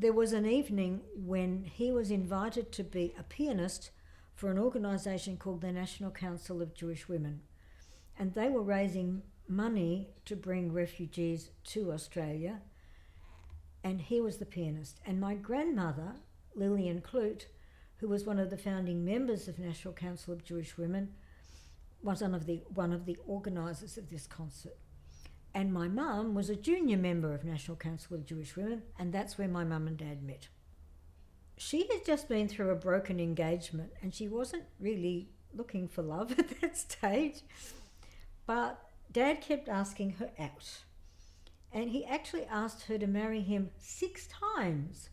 there was an evening when he was invited to be a pianist for an organisation called the National Council of Jewish Women. And they were raising money to bring refugees to Australia, and he was the pianist. And my grandmother, Lillian Kloot, who was one of the founding members of National Council of Jewish Women, was one of the organisers of this concert. And my mum was a junior member of National Council of Jewish Women, and that's where my mum and dad met. She had just been through a broken engagement, and she wasn't really looking for love at that stage, but Dad kept asking her out. And he actually asked her to marry him 6 times.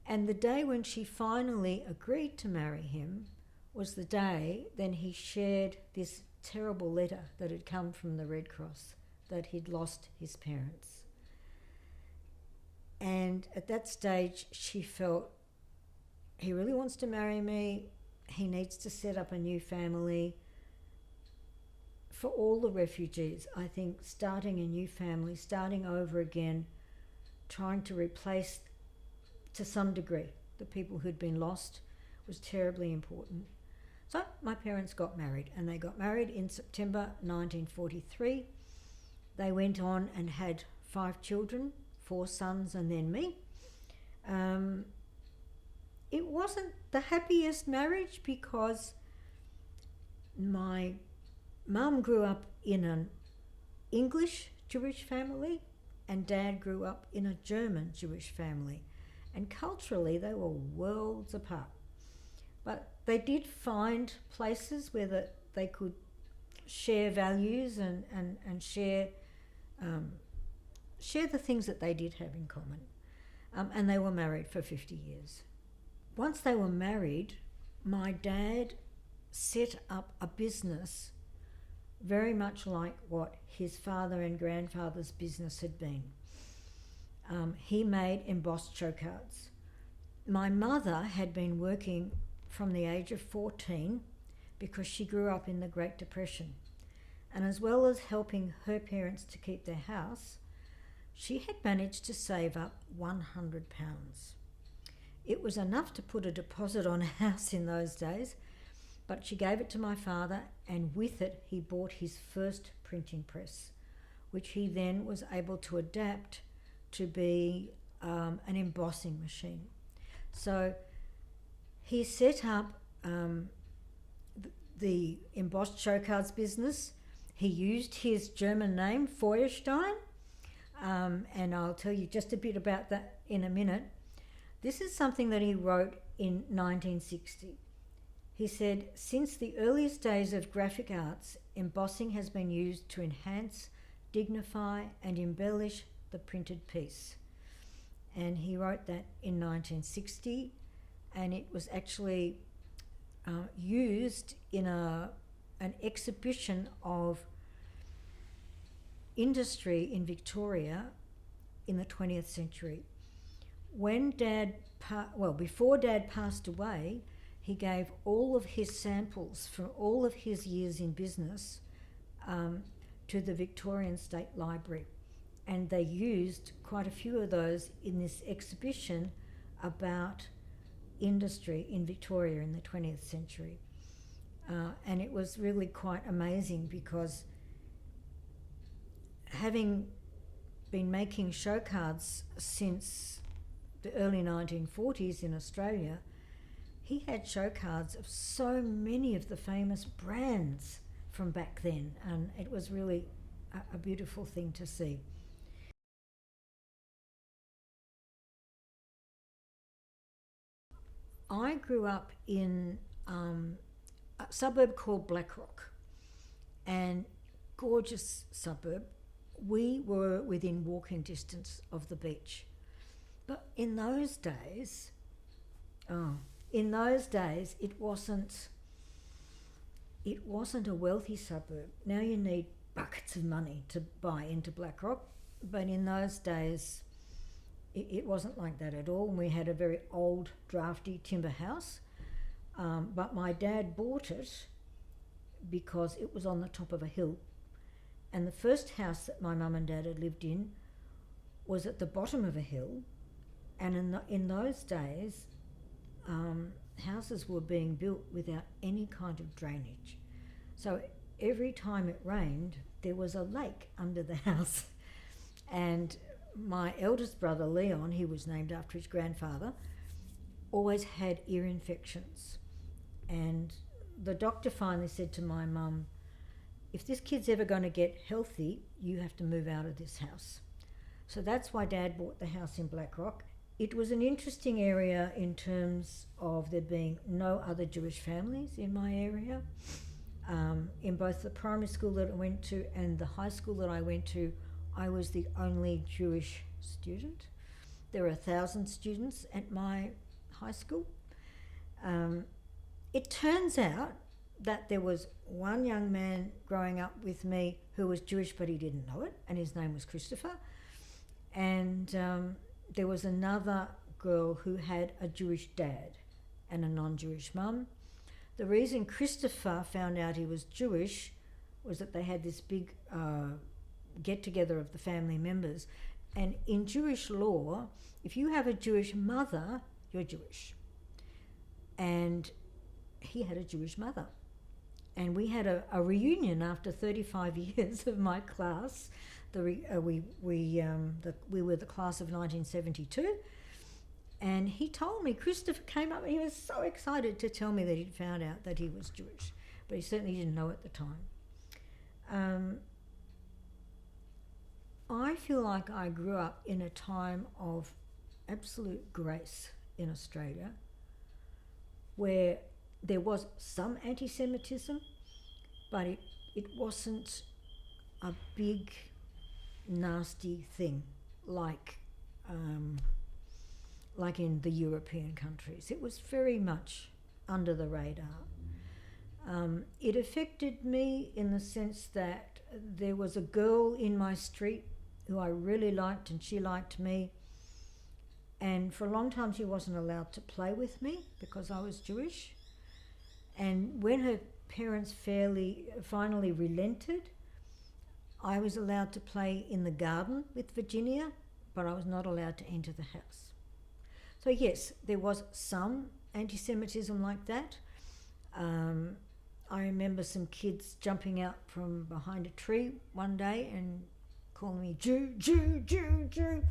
And the day when she finally agreed to marry him was the day then he shared this terrible letter that had come from the Red Cross, that he'd lost his parents. And at that stage she felt, he really wants to marry me, he needs to set up a new family. For all the refugees, I think starting a new family, starting over again, trying to replace to some degree the people who'd been lost was terribly important. So my parents got married, and they got married in September 1943. They went on and had 5 children, 4 sons and then me. It wasn't the happiest marriage because my Mum grew up in an English Jewish family and Dad grew up in a German Jewish family. And culturally they were worlds apart. But they did find places where they could share values and share the things that they did have in common. And they were married for 50 years. Once they were married, my dad set up a business very much like what his father and grandfather's business had been. He made embossed showcards. My mother had been working from the age of 14 because she grew up in the Great Depression. And as well as helping her parents to keep their house, she had managed to save up £100. It was enough to put a deposit on a house in those days, but she gave it to my father, and with it he bought his first printing press, which he then was able to adapt to be an embossing machine. So he set up the embossed showcards business. He used his German name, Feuerstein, and I'll tell you just a bit about that in a minute. This is something that he wrote in 1960. He said, "Since the earliest days of graphic arts, embossing has been used to enhance, dignify and embellish the printed piece." And he wrote that in 1960, and it was actually used in an exhibition of industry in Victoria in the 20th century. When before Dad passed away, he gave all of his samples from all of his years in business to the Victorian State Library. And they used quite a few of those in this exhibition about industry in Victoria in the 20th century. And it was really quite amazing because having been making showcards since the early 1940s in Australia, he had showcards of so many of the famous brands from back then, and it was really a beautiful thing to see. I grew up in a suburb called Blackrock, and gorgeous suburb. We were within walking distance of the beach. But in those days, it wasn't a wealthy suburb. Now you need buckets of money to buy into Blackrock, but in those days it wasn't like that at all. We had a very old, drafty timber house, but my dad bought it because it was on the top of a hill. And the first house that my mum and dad had lived in was at the bottom of a hill, And in those days, houses were being built without any kind of drainage. So every time it rained, there was a lake under the house. And my eldest brother, Leon, he was named after his grandfather, always had ear infections. And the doctor finally said to my mum, if this kid's ever going to get healthy, you have to move out of this house. So that's why Dad bought the house in Blackrock. It was an interesting area in terms of there being no other Jewish families in my area. In both the primary school that I went to and the high school that I went to, I was the only Jewish student. There were 1,000 students at my high school. It turns out that there was one young man growing up with me who was Jewish, but he didn't know it, and his name was Christopher. And there was another girl who had a Jewish dad and a non-Jewish mum. The reason Christopher found out he was Jewish was that they had this big get-together of the family members. And in Jewish law, if you have a Jewish mother, you're Jewish. And he had a Jewish mother. And we had a reunion after 35 years of my class. We were the class of 1972. And he told me, Christopher came up, and he was so excited to tell me that he'd found out that he was Jewish. But he certainly didn't know at the time. I feel like I grew up in a time of absolute grace in Australia, where there was some anti-Semitism, but it wasn't a big, nasty thing like in the European countries. It was very much under the radar. It affected me in the sense that there was a girl in my street who I really liked, and she liked me. And for a long time she wasn't allowed to play with me because I was Jewish. And when her parents finally relented, I was allowed to play in the garden with Virginia, but I was not allowed to enter the house. So yes, there was some anti-Semitism like that. I remember some kids jumping out from behind a tree one day and calling me Jew, Jew, Jew, Jew.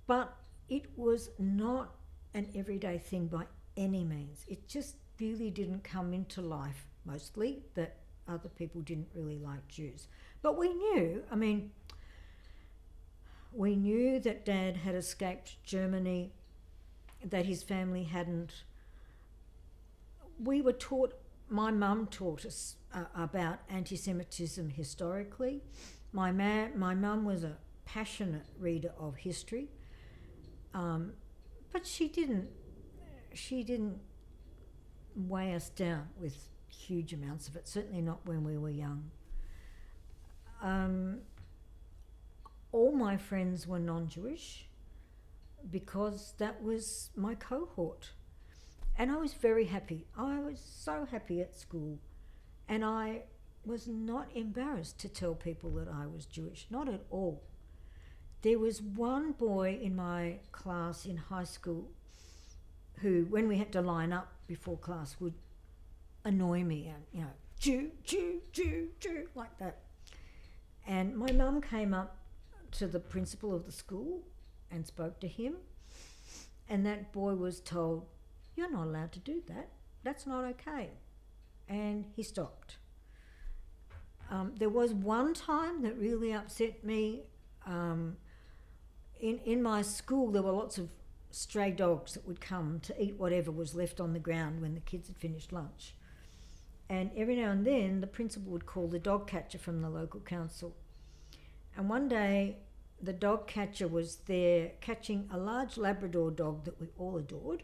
But it was not an everyday thing by any means. It just really didn't come into life, mostly, that other people didn't really like Jews. But we knew that Dad had escaped Germany, that his family hadn't. We were taught, my mum taught us about anti-Semitism historically. My mum was a passionate reader of history, but she didn't weigh us down with huge amounts of it, certainly not when we were young. All my friends were non-Jewish because that was my cohort. And I was very happy. I was so happy at school. And I was not embarrassed to tell people that I was Jewish, not at all. There was one boy in my class in high school who, when we had to line up before class, would annoy me and, Jew, Jew, Jew, Jew, like that. And my mum came up to the principal of the school and spoke to him, and that boy was told, "You're not allowed to do that. That's not okay." And he stopped. There was one time that really upset me. In my school, there were lots of stray dogs that would come to eat whatever was left on the ground when the kids had finished lunch. And every now and then, the principal would call the dog catcher from the local council. And one day, the dog catcher was there catching a large Labrador dog that we all adored.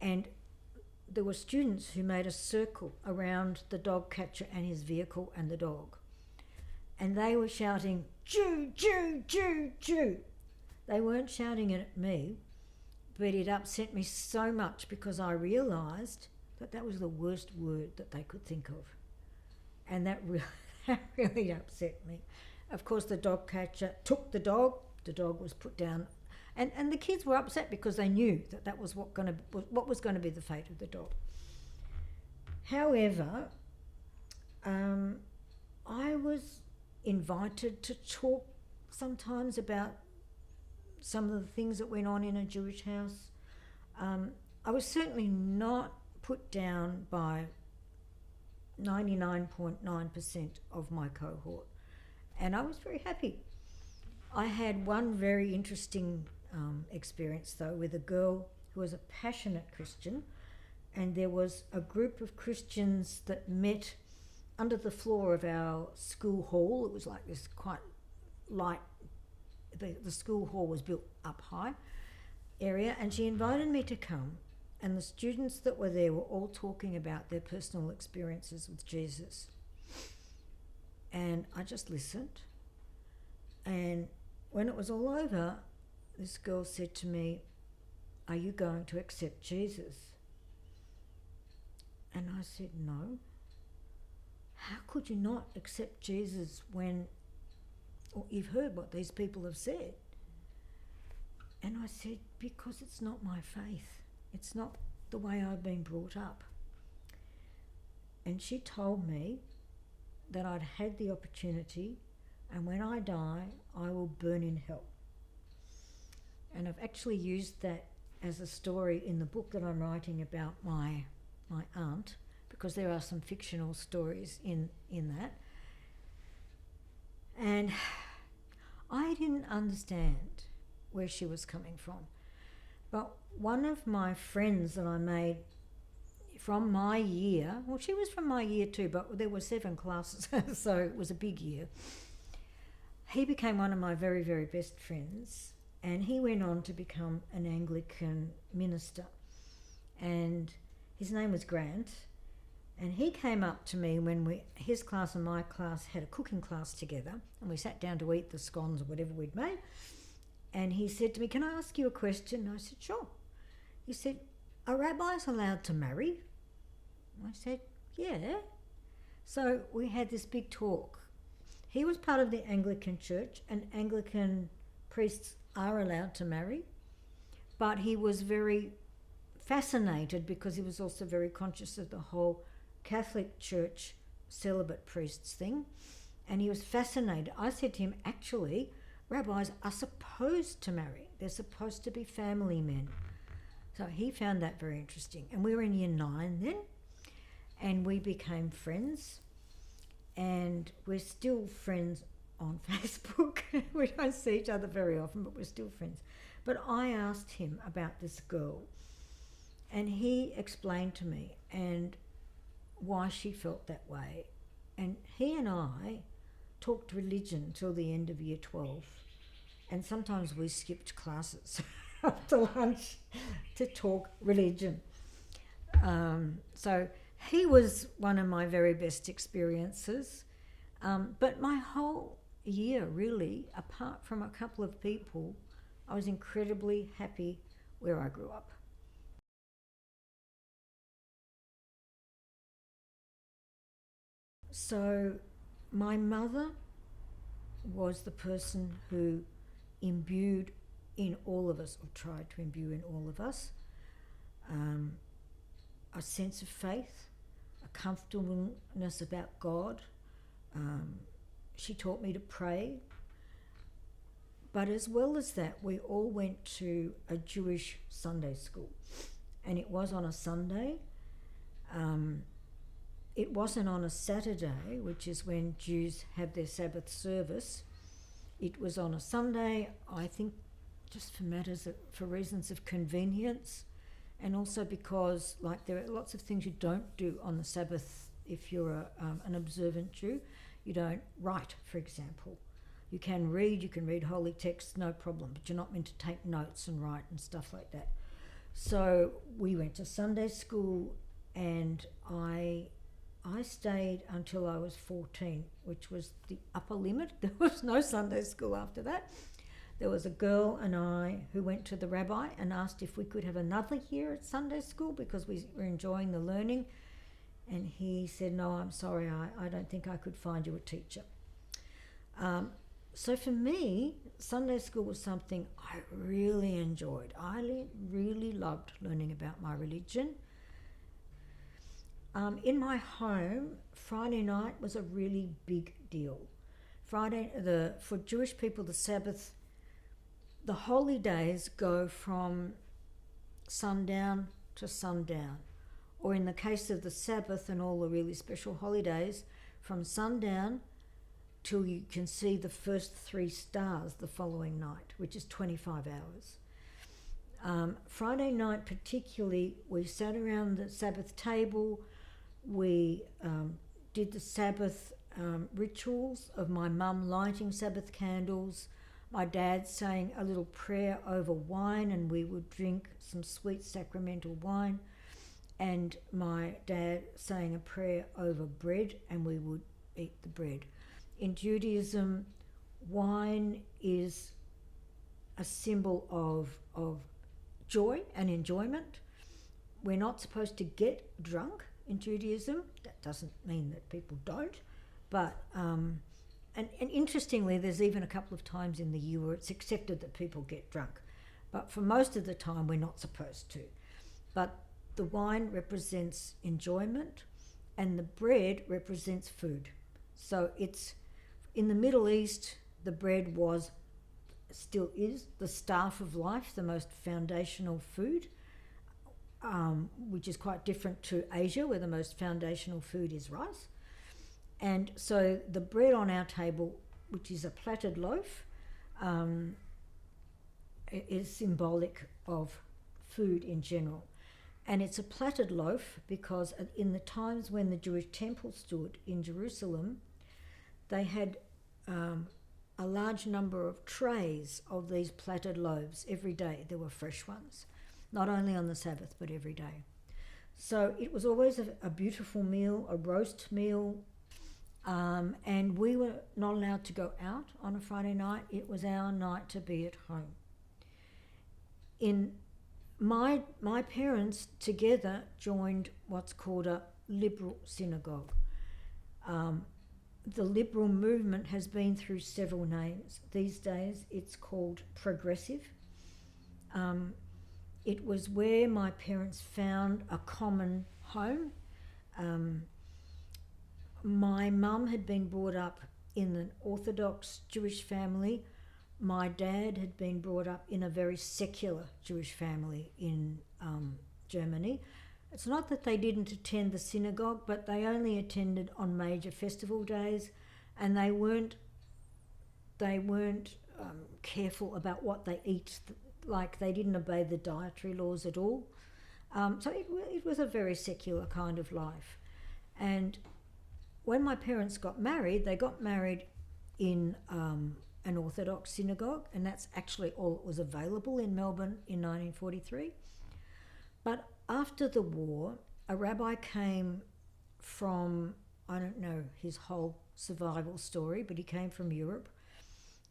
And there were students who made a circle around the dog catcher and his vehicle and the dog. And they were shouting, "Jew, Jew, Jew, Jew." They weren't shouting it at me, but it upset me so much because I realised that that was the worst word that they could think of. And that really upset me. Of course, the dog catcher took the dog was put down, And the kids were upset because they knew that was what was going to be the fate of the dog. However, I was invited to talk sometimes about some of the things that went on in a Jewish house. I was certainly not put down by 99.9% of my cohort, and I was very happy. I had one very interesting experience, though, with a girl who was a passionate Christian, and there was a group of Christians that met under the floor of our school hall. It was like this quite light, the school hall was built up high area, and she invited me to come, and the students that were there were all talking about their personal experiences with Jesus. And I just listened, and when it was all over, this girl said to me, "Are you going to accept Jesus?" And I said, "No. How could you not accept Jesus when you've heard what these people have said?" And I said, "Because it's not my faith. It's not the way I've been brought up." And she told me that I'd had the opportunity, and when I die, I will burn in hell. And I've actually used that as a story in the book that I'm writing about my aunt, because there are some fictional stories in that. And I didn't understand where she was coming from. But one of my friends that I made from my year, well, she was from my year too, but there were 7 classes, so it was a big year. He became one of my very, very best friends, and he went on to become an Anglican minister. And his name was Grant, and he came up to me when his class and my class had a cooking class together, and we sat down to eat the scones or whatever we'd made. And he said to me, "Can I ask you a question?" And I said, "Sure." He said, "Are rabbis allowed to marry?" I said, "Yeah." So we had this big talk. He was part of the Anglican Church, and Anglican priests are allowed to marry, but he was very fascinated because he was also very conscious of the whole Catholic Church celibate priests thing, and he was fascinated. I said to him, "Actually, rabbis are supposed to marry. They're supposed to be family men." So he found that very interesting. And we were in year 9 then, and we became friends, and we're still friends on Facebook. We don't see each other very often, but we're still friends. But I asked him about this girl, and he explained to me and why she felt that way. And he and I talked religion till the end of year 12, and sometimes we skipped classes after lunch to talk religion. So he was one of my very best experiences, but my whole year, really, apart from a couple of people, I was incredibly happy where I grew up. So my mother was the person who imbued in all of us, or tried to imbue in all of us, a sense of faith, a comfortableness about God. She taught me to pray. But as well as that, we all went to a Jewish Sunday school, and it was on a Sunday. It wasn't on a Saturday, which is when Jews have their Sabbath service. It was on a Sunday, I think, just for reasons of convenience, and also because, like, there are lots of things you don't do on the Sabbath if you're an observant Jew. You don't write, for example. You can read holy texts, no problem, but you're not meant to take notes and write and stuff like that. So we went to Sunday school, and I stayed until I was 14, which was the upper limit. There was no Sunday school after that. There was a girl and I who went to the rabbi and asked if we could have another year at Sunday school because we were enjoying the learning. And he said, "No, I'm sorry, I don't think I could find you a teacher." So for me, Sunday school was something I really enjoyed. I really loved learning about my religion. In my home, Friday night was a really big deal. For Jewish people, the Sabbath, the holy days go from sundown to sundown. Or in the case of the Sabbath and all the really special holidays, from sundown till you can see the first 3 stars the following night, which is 25 hours. Friday night particularly, we sat around the Sabbath table. We did the Sabbath rituals of my mum lighting Sabbath candles, my dad saying a little prayer over wine, and we would drink some sweet sacramental wine, and my dad saying a prayer over bread, and we would eat the bread. In Judaism, wine is a symbol of joy and enjoyment. We're not supposed to get drunk in Judaism. That doesn't mean that people don't, but and interestingly, there's even a couple of times in the year where it's accepted that people get drunk, but for most of the time we're not supposed to. But the wine represents enjoyment, and the bread represents food. So it's in the Middle East, the bread still is the staff of life, the most foundational food, which is quite different to Asia, where the most foundational food is rice. And so the bread on our table, which is a plaited loaf, is symbolic of food in general. And it's a plaited loaf because in the times when the Jewish temple stood in Jerusalem, they had a large number of trays of these plaited loaves every day. There were fresh ones, not only on the Sabbath, but every day. So it was always a beautiful meal, a roast meal, and we were not allowed to go out on a Friday night. It was our night to be at home. My parents together joined what's called a liberal synagogue. The liberal movement has been through several names. These days it's called progressive. It was where my parents found a common home. My mum had been brought up in an Orthodox Jewish family. My dad had been brought up in a very secular Jewish family in Germany. It's not that they didn't attend the synagogue, but they only attended on major festival days, and they weren't careful about what they eat. Like, they didn't obey the dietary laws at all. So it was a very secular kind of life. And when my parents got married, they got married in an Orthodox synagogue, and that's actually all that was available in Melbourne in 1943. But after the war, a rabbi came from, I don't know his whole survival story, but he came from Europe,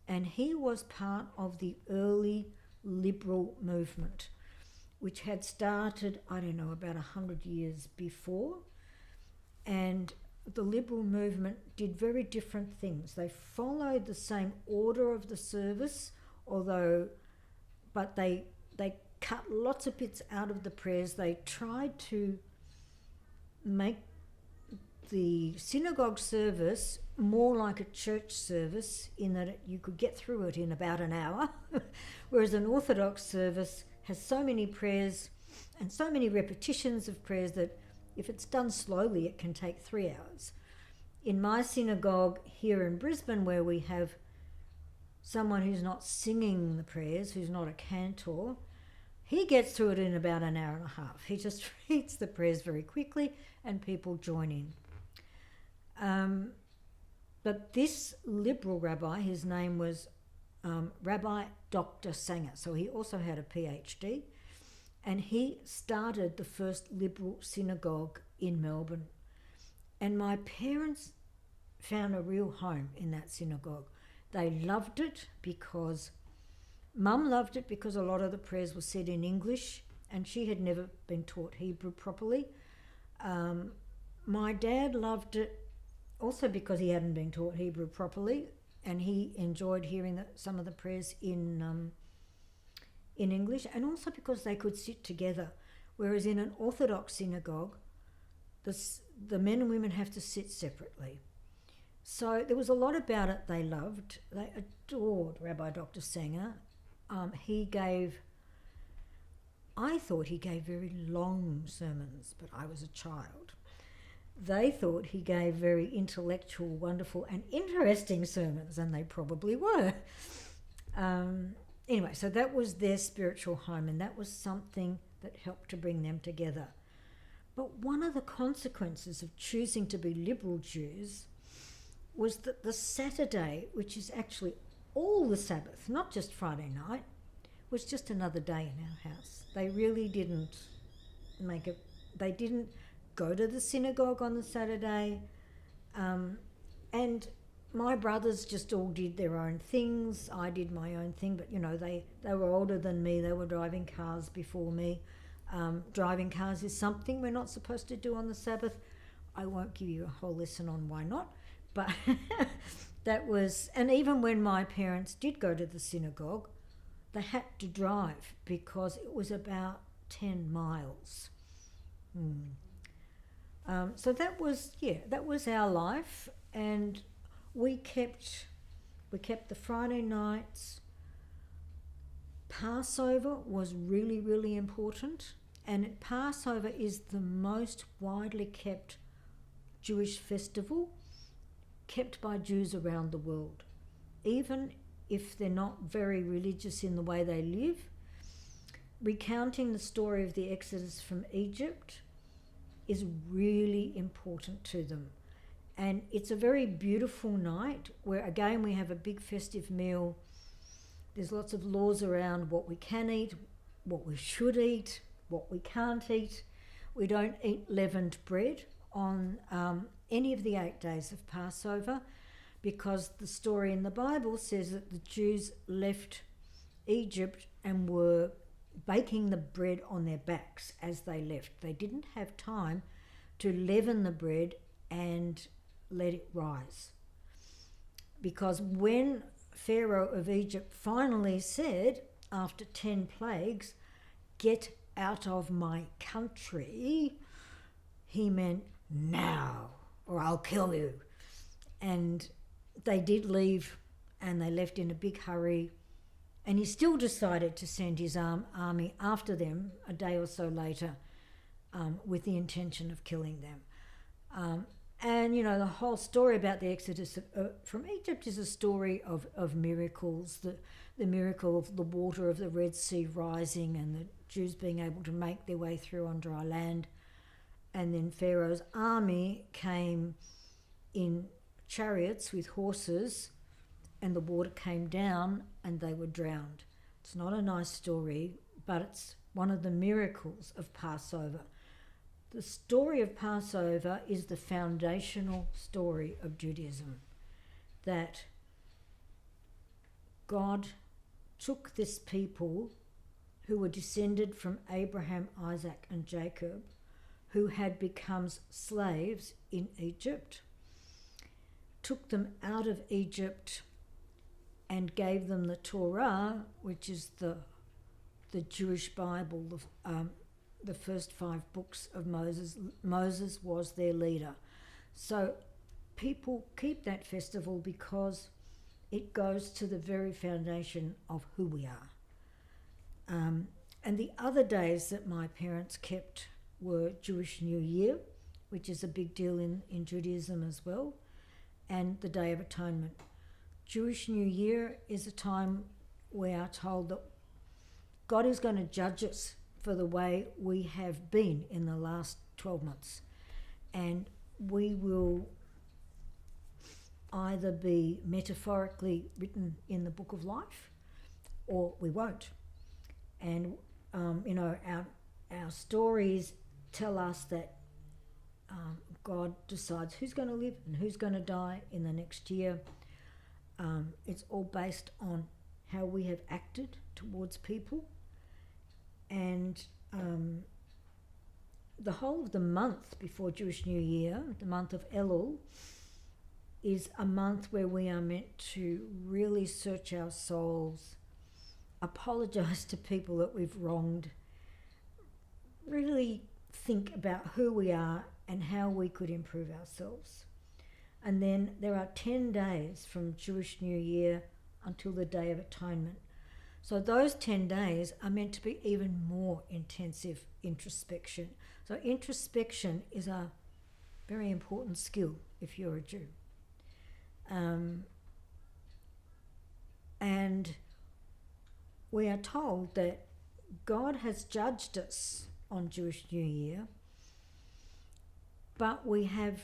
and he was part of the early liberal movement, which had started, I don't know, about 100 years before. And the liberal movement did very different things. They followed the same order of the service, but they cut lots of bits out of the prayers. They tried to make the synagogue service more like a church service, in that you could get through it in about an hour, whereas an Orthodox service has so many prayers and so many repetitions of prayers that if it's done slowly, it can take 3 hours. In my synagogue here in Brisbane, where we have someone who's not singing the prayers, who's not a cantor, he gets through it in about an hour and a half. He just reads the prayers very quickly and people join in. But this liberal rabbi, his name was Rev Dr Sanger, so he also had a PhD, and he started the first liberal synagogue in Melbourne. And my parents found a real home in that synagogue. They loved it because Mum loved it because a lot of the prayers were said in English, and she had never been taught Hebrew properly. My dad loved it also because he hadn't been taught Hebrew properly, and he enjoyed hearing some of the prayers in English, and also because they could sit together, whereas in an Orthodox synagogue, the men and women have to sit separately. So there was a lot about it they loved. They adored Rabbi Dr Sanger. I thought he gave very long sermons, but I was a child. They thought he gave very intellectual, wonderful and interesting sermons, and they probably were. Anyway, so that was their spiritual home, and that was something that helped to bring them together. But one of the consequences of choosing to be liberal Jews was that the Saturday, which is actually all the Sabbath, not just Friday night, was just another day in our house. They really didn't they didn't go to the synagogue on the Saturday, and my brothers just all did their own things. I did my own thing, but they were older than me. They were driving cars before me. Driving cars is something we're not supposed to do on the Sabbath. I won't give you a whole lesson on why not, but that was, and even when my parents did go to the synagogue, they had to drive because it was about 10 miles. So that was our life, and we kept the Friday nights. Passover was really, really important, and Passover is the most widely kept Jewish festival kept by Jews around the world. Even if they're not very religious in the way they live, recounting the story of the Exodus from Egypt is really important to them. And it's a very beautiful night where, again, we have a big festive meal. There's lots of laws around what we can eat, what we should eat, what we can't eat. We don't eat leavened bread on any of the 8 days of Passover, because the story in the Bible says that the Jews left Egypt and were baking the bread on their backs as they left. They didn't have time to leaven the bread and let it rise. Because when Pharaoh of Egypt finally said, after 10 plagues, "Get out of my country," he meant now, or I'll kill you. And they did leave, and they left in a big hurry, and he still decided to send his army after them a day or so later, with the intention of killing them. And the whole story about the Exodus from Egypt is a story of miracles, the miracle of the water of the Red Sea rising and the Jews being able to make their way through on dry land. And then Pharaoh's army came in chariots with horses, and the water came down and they were drowned. It's not a nice story, but it's one of the miracles of Passover. The story of Passover is the foundational story of Judaism, that God took this people who were descended from Abraham, Isaac, and Jacob, who had become slaves in Egypt, took them out of Egypt and gave them the Torah, which is the Jewish Bible, the first 5 books of Moses. Moses was their leader. So people keep that festival because it goes to the very foundation of who we are. And the other days that my parents kept were Jewish New Year, which is a big deal in Judaism as well, and the Day of Atonement. Jewish New Year is a time we are told that God is going to judge us for the way we have been in the last 12 months. And we will either be metaphorically written in the book of life, or we won't. And, our stories tell us that God decides who's going to live and who's going to die in the next year. It's all based on how we have acted towards people. And the whole of the month before Jewish New Year, the month of Elul, is a month where we are meant to really search our souls, apologise to people that we've wronged, really think about who we are and how we could improve ourselves. And then there are 10 days from Jewish New Year until the Day of Atonement. So those 10 days are meant to be even more intensive introspection. So introspection is a very important skill if you're a Jew. And we are told that God has judged us on Jewish New Year, but we have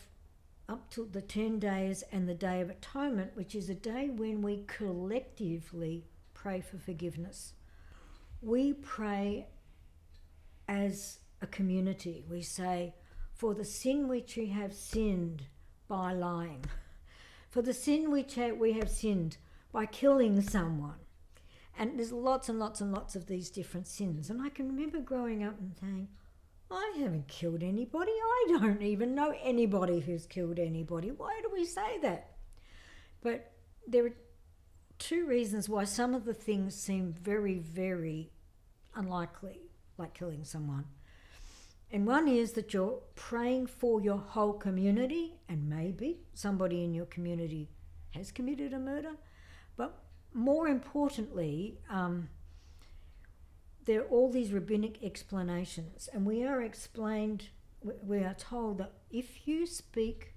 up to the 10 days and the Day of Atonement, which is a day when we collectively pray for forgiveness. We pray as a community. We say, for the sin which we have sinned by lying, for the sin which we have sinned by killing someone. And there's lots and lots and lots of these different sins. And I can remember growing up and saying, I haven't killed anybody. I don't even know anybody who's killed anybody. Why do we say that? But there are two reasons why some of the things seem very, very unlikely, like killing someone. And one is that you're praying for your whole community, and maybe somebody in your community has committed a murder. But more importantly, there are all these rabbinic explanations, and we are told that if you speak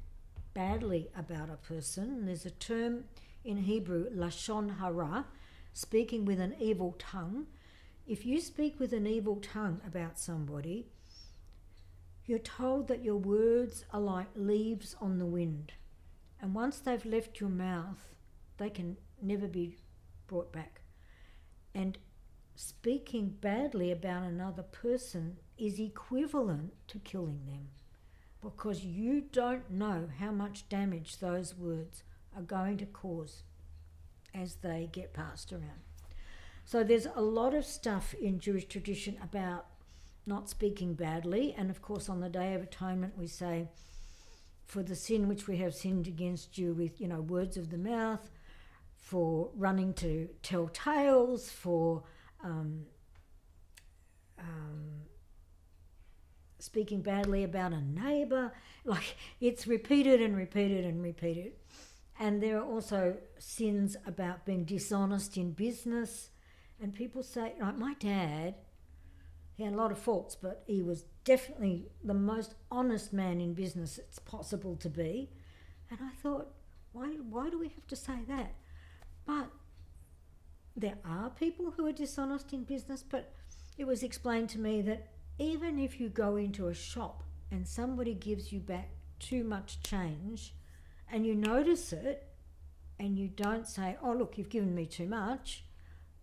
badly about a person, there's a term in Hebrew, lashon hara, speaking with an evil tongue. If you speak with an evil tongue about somebody, you're told that your words are like leaves on the wind, and once they've left your mouth, they can never be brought back. And speaking badly about another person is equivalent to killing them, because you don't know how much damage those words are going to cause as they get passed around. So there's a lot of stuff in Jewish tradition about not speaking badly, and of course on the Day of Atonement we say, for the sin which we have sinned against you with, words of the mouth, for running to tell tales, for speaking badly about a neighbour. Like, it's repeated and repeated and repeated. And there are also sins about being dishonest in business. And people say, like my dad, he had a lot of faults, but he was definitely the most honest man in business it's possible to be. And I thought, why do we have to say that? But there are people who are dishonest in business, but it was explained to me that even if you go into a shop and somebody gives you back too much change and you notice it and you don't say, oh, look, you've given me too much,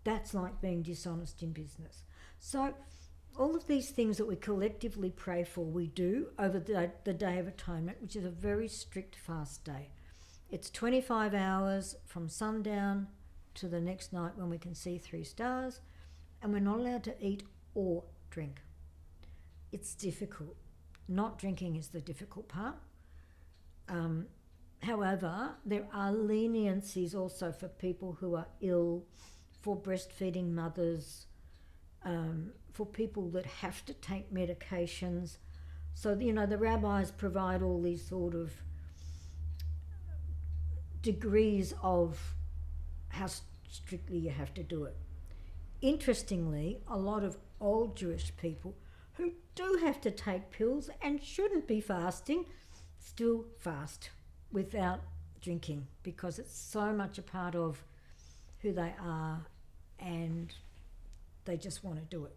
that's like being dishonest in business. So all of these things that we collectively pray for, we do over the Day of Atonement, which is a very strict fast day. It's 25 hours from sundown to the next night when we can see 3 stars, and we're not allowed to eat or drink. It's difficult. Not drinking is the difficult part. However, there are leniencies also for people who are ill, for breastfeeding mothers, for people that have to take medications. So, the rabbis provide all these sort of degrees of how strictly you have to do it. Interestingly, a lot of old Jewish people who do have to take pills and shouldn't be fasting still fast without drinking, because it's so much a part of who they are and they just want to do it.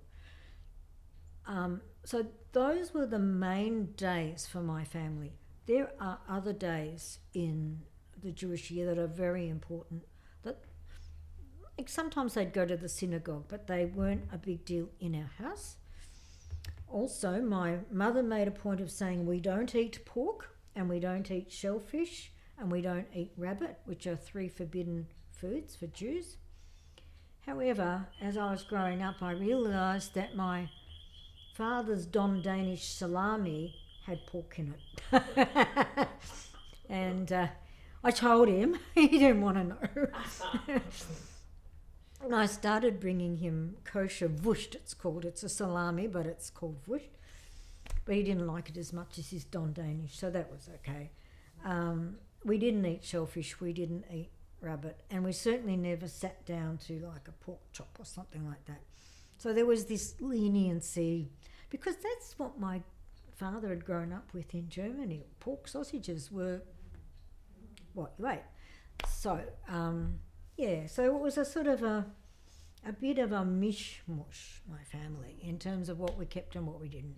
So those were the main days for my family. There are other days in the Jewish year that are very important. That, like, sometimes they'd go to the synagogue, but they weren't a big deal in our house. Also, my mother made a point of saying we don't eat pork and we don't eat shellfish and we don't eat rabbit, which are 3 forbidden foods for Jews. However, as I was growing up, I realised that my father's Don Danish salami had pork in it. And I told him. He didn't want to know. And I started bringing him kosher wurst, it's called. It's a salami, but it's called wurst. But he didn't like it as much as his Don Danish, so that was okay. We didn't eat shellfish, we didn't eat rabbit, and we certainly never sat down to like a pork chop or something like that. So there was this leniency, because that's what my father had grown up with in Germany. Pork sausages were what you ate. So, so it was a sort of a bit of a mishmash, my family, in terms of what we kept and what we didn't.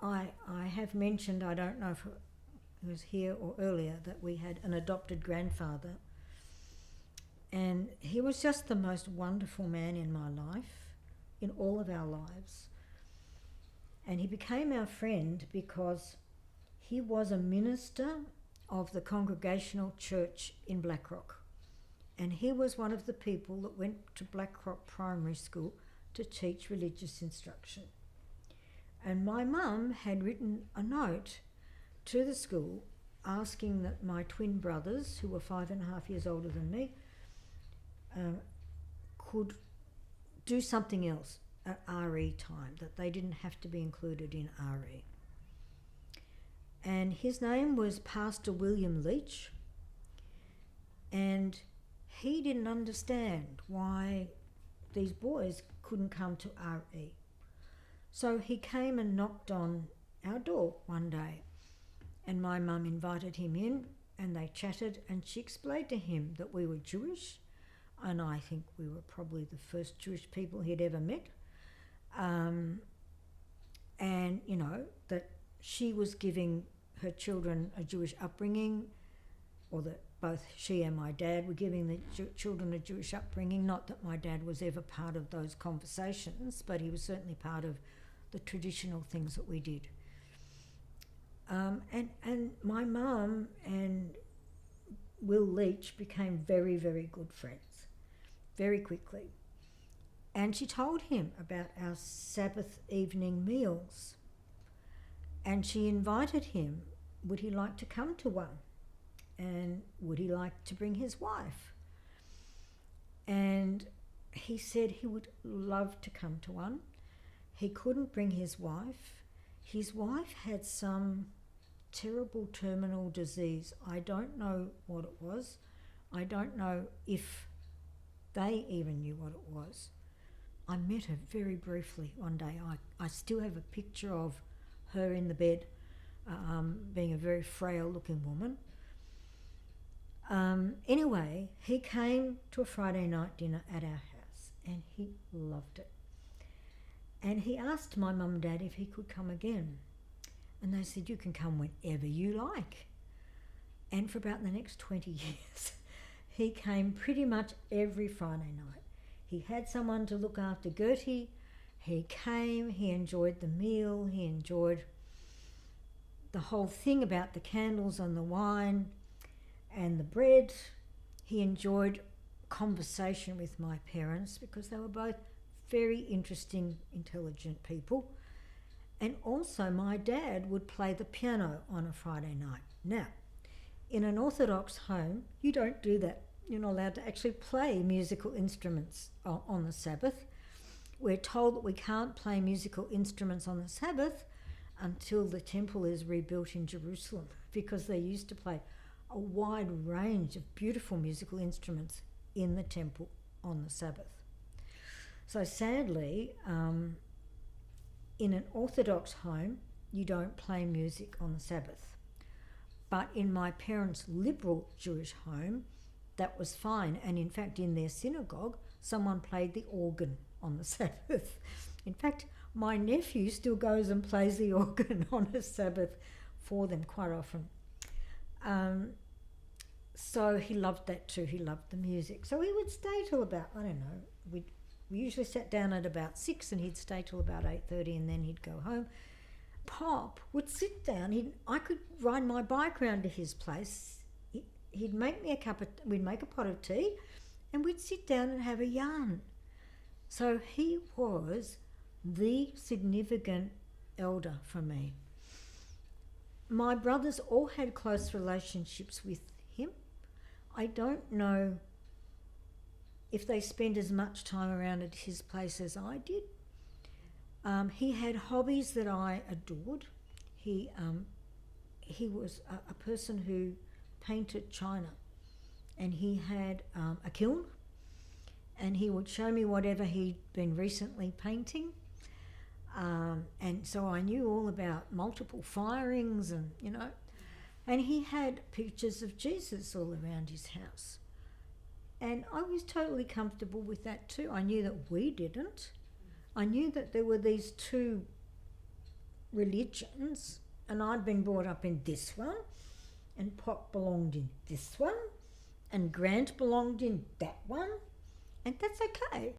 I have mentioned, I don't know if it was here or earlier, that we had an adopted grandfather, and he was just the most wonderful man in my life, in all of our lives. And he became our friend because he was a minister of the Congregational Church in Blackrock, and he was one of the people that went to Blackrock Primary School to teach religious instruction. And my mum had written a note to the school asking that my twin brothers, who were 5.5 years older than me, could do something else at RE time, that they didn't have to be included in RE. And his name was Pastor William Leech, and he didn't understand why these boys couldn't come to RE. So he came and knocked on our door one day, and my mum invited him in, and they chatted, and she explained to him that we were Jewish, and I think we were probably the first Jewish people he'd ever met, and, you know, that she was giving her children a Jewish upbringing, or that both she and my dad were giving the children a Jewish upbringing. Not that my dad was ever part of those conversations, but he was certainly part of the traditional things that we did. And my mum and Will Leech became very, very good friends, very quickly. And she told him about our Sabbath evening meals. And she invited him, would he like to come to one? And would he like to bring his wife? And he said he would love to come to one. He couldn't bring his wife. His wife had some terrible terminal disease. I don't know what it was. I don't know if they even knew what it was. I met her very briefly one day. I still have a picture of her in the bed, being a very frail looking woman. Anyway, he came to a Friday night dinner at our house, and he loved it. And he asked my mum and dad if he could come again. And they said, you can come whenever you like. And for about the next 20 years, he came pretty much every Friday night. He had someone to look after Gertie. He came, he enjoyed the meal, he enjoyed the whole thing about the candles and the wine and the bread. He enjoyed conversation with my parents because they were both very interesting, intelligent people. And also my dad would play the piano on a Friday night. Now, in an Orthodox home, you don't do that. You're not allowed to actually play musical instruments on the Sabbath. We're told that we can't play musical instruments on the Sabbath until the temple is rebuilt in Jerusalem, because they used to play a wide range of beautiful musical instruments in the temple on the Sabbath. So sadly, in an Orthodox home, you don't play music on the Sabbath. But in my parents' liberal Jewish home, that was fine. And in fact, in their synagogue, someone played the organ on the Sabbath. In fact, my nephew still goes and plays the organ on a Sabbath for them quite often. So he loved that too. He loved the music. So he would stay till about, I don't know, we usually sat down at about 6 and he'd stay till about 8:30 and then he'd go home. Pop would sit down. I could ride my bike round to his place. He'd make me we'd make a pot of tea and we'd sit down and have a yarn. So he was the significant elder for me. My brothers all had close relationships with him. I don't know if they spent as much time around at his place as I did. He had hobbies that I adored. He was a person who painted china, and he had a kiln, and he would show me whatever he'd been recently painting. And so I knew all about multiple firings and, and he had pictures of Jesus all around his house. And I was totally comfortable with that too. I knew that we didn't. I knew that there were these two religions, and I'd been brought up in this one, and Pop belonged in this one, and Grant belonged in that one, and that's okay.